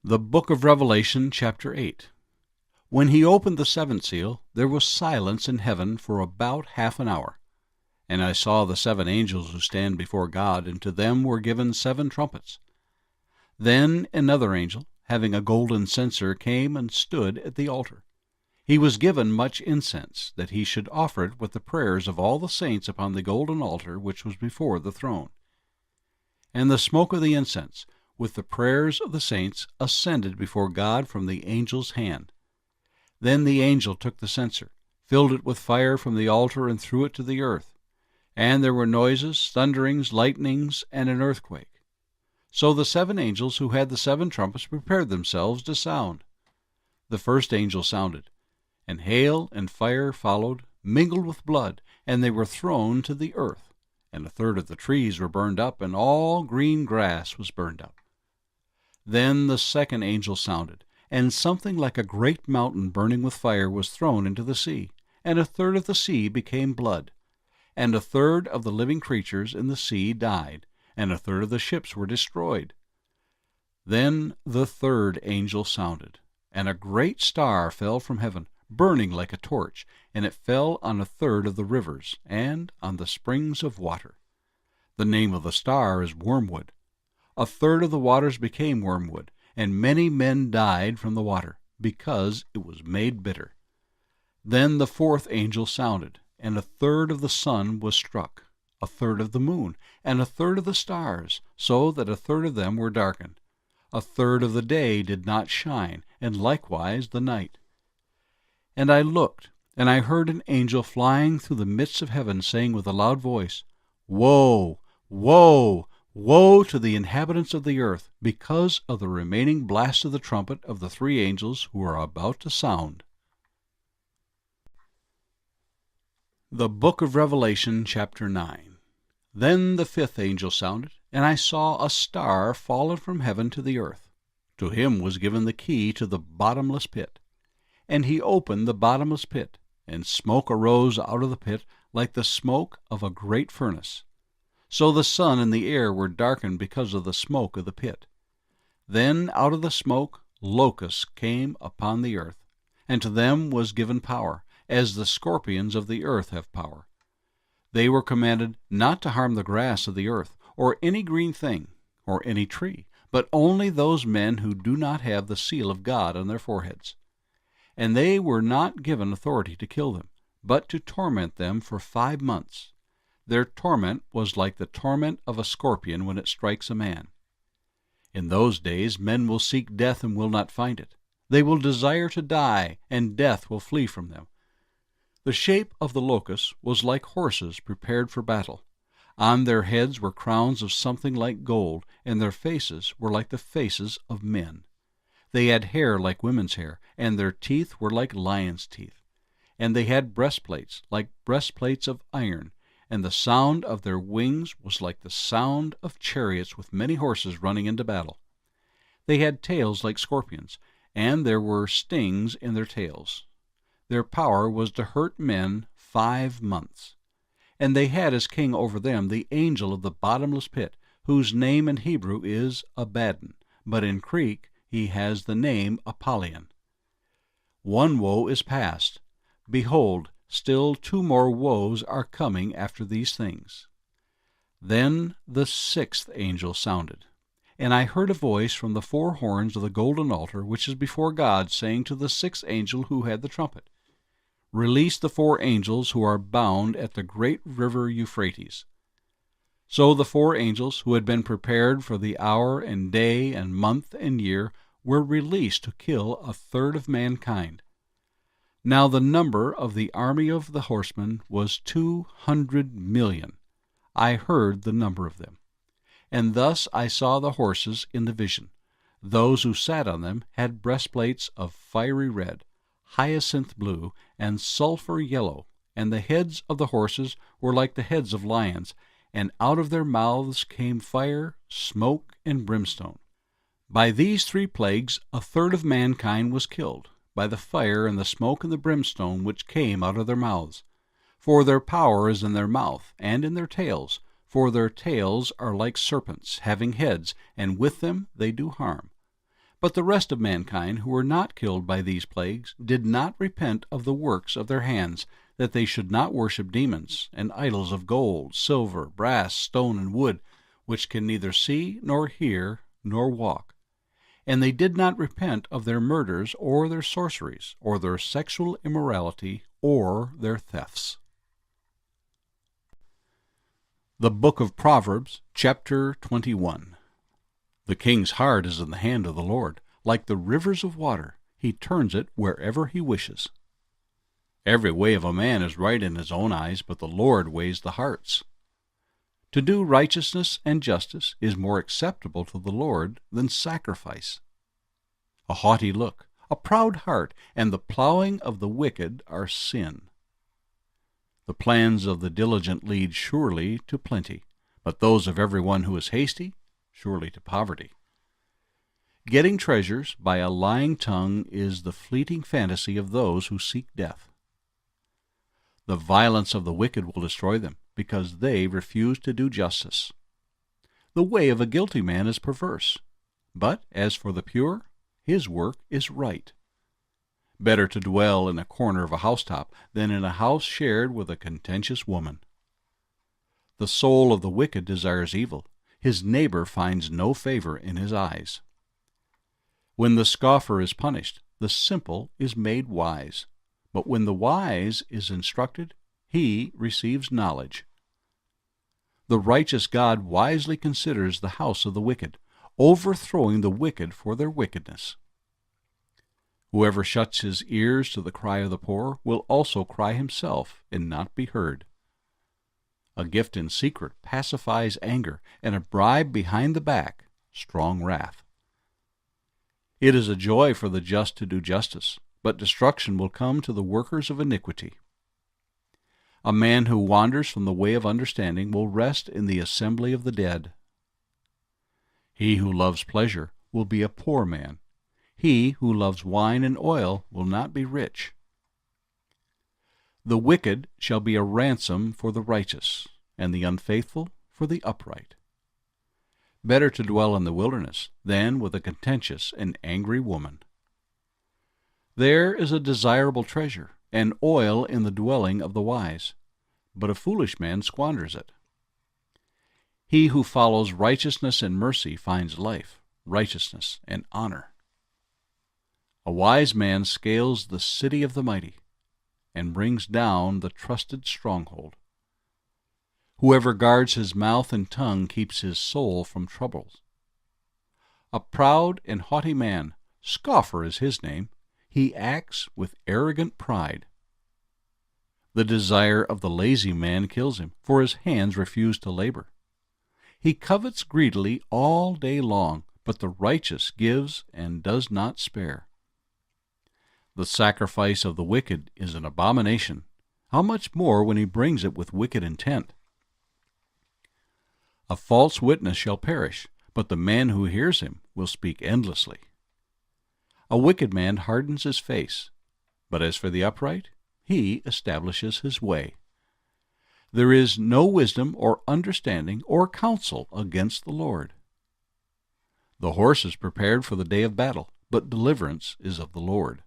The book of Revelation, chapter 8. When he opened the seventh seal, there was silence in heaven for about half an hour. And I saw the 7 angels who stand before God, and to them were given 7 trumpets. Then another angel, having a golden censer, came and stood at the altar. He was given much incense, that he should offer it with the prayers of all the saints upon the golden altar which was before the throne. And the smoke of the incense, with the prayers of the saints, ascended before God from the angel's hand. Then the angel took the censer, filled it with fire from the altar, and threw it to the earth. And there were noises, thunderings, lightnings, and an earthquake. So the 7 angels who had the 7 trumpets prepared themselves to sound. The first angel sounded, and hail and fire followed, mingled with blood, and they were thrown to the earth. And 1/3 of the trees were burned up, and all green grass was burned up. Then the second angel sounded, and something like a great mountain burning with fire was thrown into the sea, and 1/3 of the sea became blood. And 1/3 of the living creatures in the sea died, and 1/3 of the ships were destroyed. Then the third angel sounded, and a great star fell from heaven, burning like a torch, and it fell on 1/3 of the rivers, and on the springs of water. The name of the star is Wormwood. 1/3 of the waters became wormwood, and many men died from the water, because it was made bitter. Then the fourth angel sounded, and 1/3 of the sun was struck, 1/3 of the moon, and 1/3 of the stars, so that 1/3 of them were darkened. 1/3 of the day did not shine, and likewise the night. And I looked, and I heard an angel flying through the midst of heaven, saying with a loud voice, Woe, woe, woe to the inhabitants of the earth, because of the remaining blast of the trumpet of the 3 angels who are about to sound. The book of Revelation, chapter 9. Then the 5th angel sounded, and I saw a star fallen from heaven to the earth. To him was given the key to the bottomless pit. And he opened the bottomless pit, and smoke arose out of the pit like the smoke of a great furnace. So the sun and the air were darkened because of the smoke of the pit. Then out of the smoke locusts came upon the earth, and to them was given power, as the scorpions of the earth have power. They were commanded not to harm the grass of the earth, or any green thing, or any tree, but only those men who do not have the seal of God on their foreheads. And they were not given authority to kill them, but to torment them for 5 months. Their torment was like the torment of a scorpion when it strikes a man. In those days men will seek death and will not find it. They will desire to die, and death will flee from them. The shape of the locusts was like horses prepared for battle. On their heads were crowns of something like gold, and their faces were like the faces of men. They had hair like women's hair, and their teeth were like lions' teeth. And they had breastplates like breastplates of iron, and the sound of their wings was like the sound of chariots with many horses running into battle. They had tails like scorpions, and there were stings in their tails. Their power was to hurt men 5 months. And they had as king over them the angel of the bottomless pit, whose name in Hebrew is Abaddon, but in Greek he has the name Apollyon. 1 woe is past. Behold, still 2 more woes are coming after these things. Then the 6th angel sounded, and I heard a voice from the 4 horns of the golden altar which is before God, saying to the 6th angel who had the trumpet, Release the 4 angels who are bound at the great river Euphrates. So the 4 angels who had been prepared for the hour and day and month and year were released to kill 1/3 of mankind. Now the number of the army of the horsemen was 200 million. I heard the number of them. And thus I saw the horses in the vision. Those who sat on them had breastplates of fiery red, hyacinth blue, and sulphur yellow, and the heads of the horses were like the heads of lions, and out of their mouths came fire, smoke, and brimstone. By these 3 plagues 1/3 of mankind was killed, by the fire and the smoke and the brimstone which came out of their mouths. For their power is in their mouth and in their tails, for their tails are like serpents, having heads, and with them they do harm. But the rest of mankind who were not killed by these plagues did not repent of the works of their hands, that they should not worship demons and idols of gold, silver, brass, stone, and wood, which can neither see, nor hear, nor walk. And they did not repent of their murders, or their sorceries, or their sexual immorality, or their thefts. The Book of Proverbs, chapter 21. The king's heart is in the hand of the Lord. Like the rivers of water, he turns it wherever he wishes. Every way of a man is right in his own eyes, but the Lord weighs the hearts. To do righteousness and justice is more acceptable to the Lord than sacrifice. A haughty look, a proud heart, and the plowing of the wicked are sin. The plans of the diligent lead surely to plenty, but those of every one who is hasty, surely to poverty. Getting treasures by a lying tongue is the fleeting fantasy of those who seek death. The violence of the wicked will destroy them, because they refuse to do justice. The way of a guilty man is perverse, but as for the pure, his work is right. Better to dwell in a corner of a housetop than in a house shared with a contentious woman. The soul of the wicked desires evil. His neighbor finds no favor in his eyes. When the scoffer is punished, the simple is made wise. But when the wise is instructed, he receives knowledge. The righteous God wisely considers the house of the wicked, overthrowing the wicked for their wickedness. Whoever shuts his ears to the cry of the poor will also cry himself and not be heard. A gift in secret pacifies anger, and a bribe behind the back, strong wrath. It is a joy for the just to do justice, but destruction will come to the workers of iniquity. A man who wanders from the way of understanding will rest in the assembly of the dead. He who loves pleasure will be a poor man. He who loves wine and oil will not be rich. The wicked shall be a ransom for the righteous, and the unfaithful for the upright. Better to dwell in the wilderness than with a contentious and angry woman. There is a desirable treasure, and oil in the dwelling of the wise, but a foolish man squanders it. He who follows righteousness and mercy finds life, righteousness, and honor. A wise man scales the city of the mighty, and brings down the trusted stronghold. Whoever guards his mouth and tongue keeps his soul from troubles. A proud and haughty man, scoffer is his name, he acts with arrogant pride. The desire of the lazy man kills him, for his hands refuse to labor. He covets greedily all day long, but the righteous gives and does not spare. The sacrifice of the wicked is an abomination. How much more when he brings it with wicked intent? A false witness shall perish, but the man who hears him will speak endlessly. A wicked man hardens his face, but as for the upright, he establishes his way. There is no wisdom or understanding or counsel against the Lord. The horse is prepared for the day of battle, but deliverance is of the Lord.